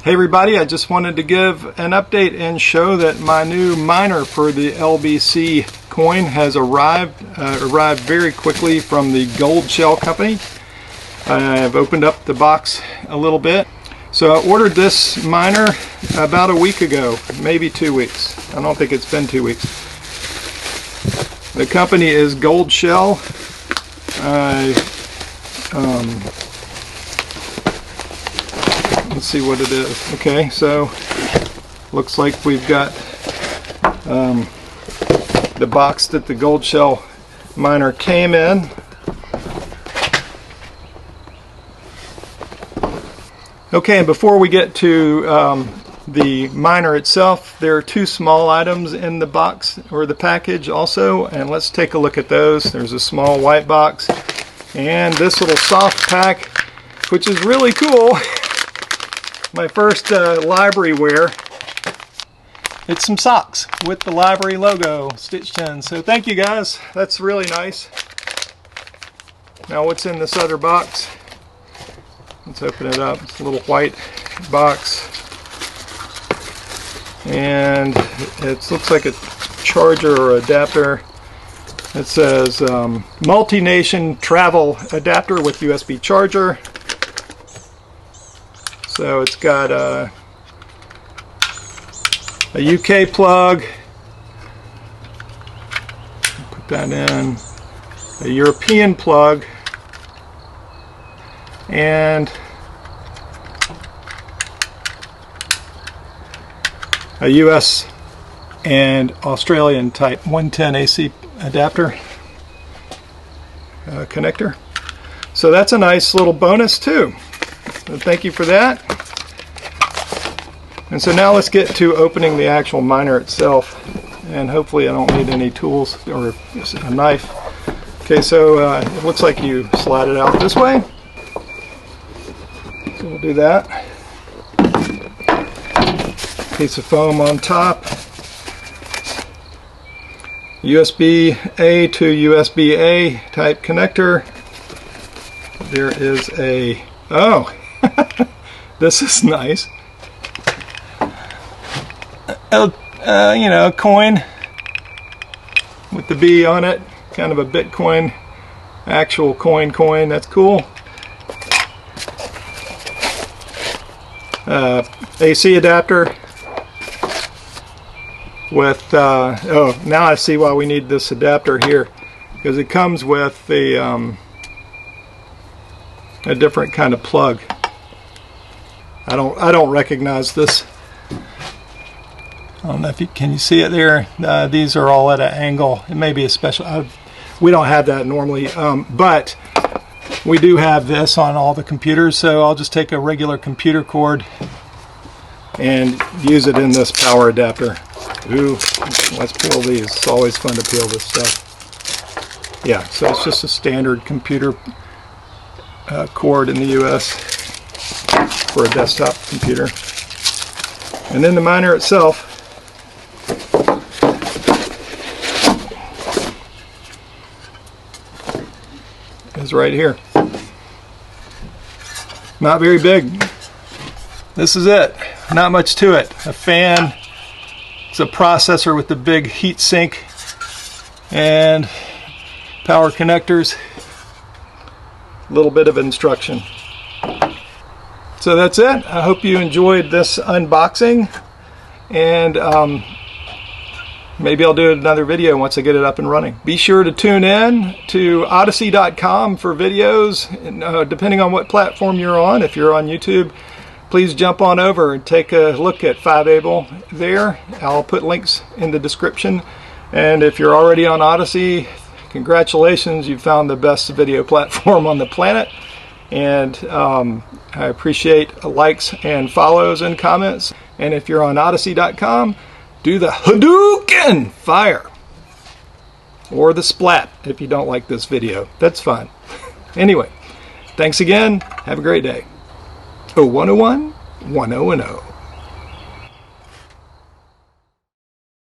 Hey everybody, I just wanted to give an update and show that my new miner for the LBC coin has arrived very quickly from the Goldshell Company. I've opened up the box a little bit. So I ordered this miner about a week ago, maybe 2 weeks. I don't think it's been 2 weeks. The company is Goldshell. Let's see what it is. Okay, so looks like we've got the box that the Goldshell miner came in. Okay, and before we get to the miner itself, there are two small items in the box or the package also, and let's take a look at those. There's a small white box and this little soft pack, which is really cool. My first LBRY wear. It's some socks with the LBRY logo stitched in. So thank you guys. That's really nice. Now what's in this other box? Let's open it up. It's a little white box. And it looks like a charger or adapter. It says multi-nation travel adapter with USB charger. So it's got a UK plug, put that in, a European plug, and a US and Australian type 110 AC adapter connector. So that's a nice little bonus too. So thank you for that. And so now let's get to opening the actual miner itself, and hopefully I don't need any tools or a knife. Okay, so it looks like you slide it out this way. So we'll do that. Piece of foam on top. USB-A to USB-A type connector. There is a, oh, this is nice. You know, a coin with the B on it, kind of a Bitcoin, actual coin. That's cool. AC adapter with oh, now I see why we need this adapter here, because it comes with the a different kind of plug. I don't recognize this. I don't know if you can you see it there. These are all at an angle. It may be a special. We don't have that normally, but we do have this on all the computers. So I'll just take a regular computer cord and use it in this power adapter. Ooh, let's peel these. It's always fun to peel this stuff. Yeah, so it's just a standard computer cord in the US for a desktop computer. And then the miner itself is right here. Not very big. This is it. Not much to it. A fan. It's a processor with the big heat sink and power connectors. A little bit of instruction. So that's it. I hope you enjoyed this unboxing, and maybe I'll do another video once I get it up and running. Be sure to tune in to Odysee.com for videos, and, depending on what platform you're on. If you're on YouTube, please jump on over and take a look at FiveAble there. I'll put links in the description. And if you're already on Odysee, congratulations, you've found the best video platform on the planet. And I appreciate likes and follows and comments. And if you're on Odysee.com, do the Hadouken fire, or the splat if you don't like this video. That's fine. Anyway, thanks again. Have a great day. 0101 1010.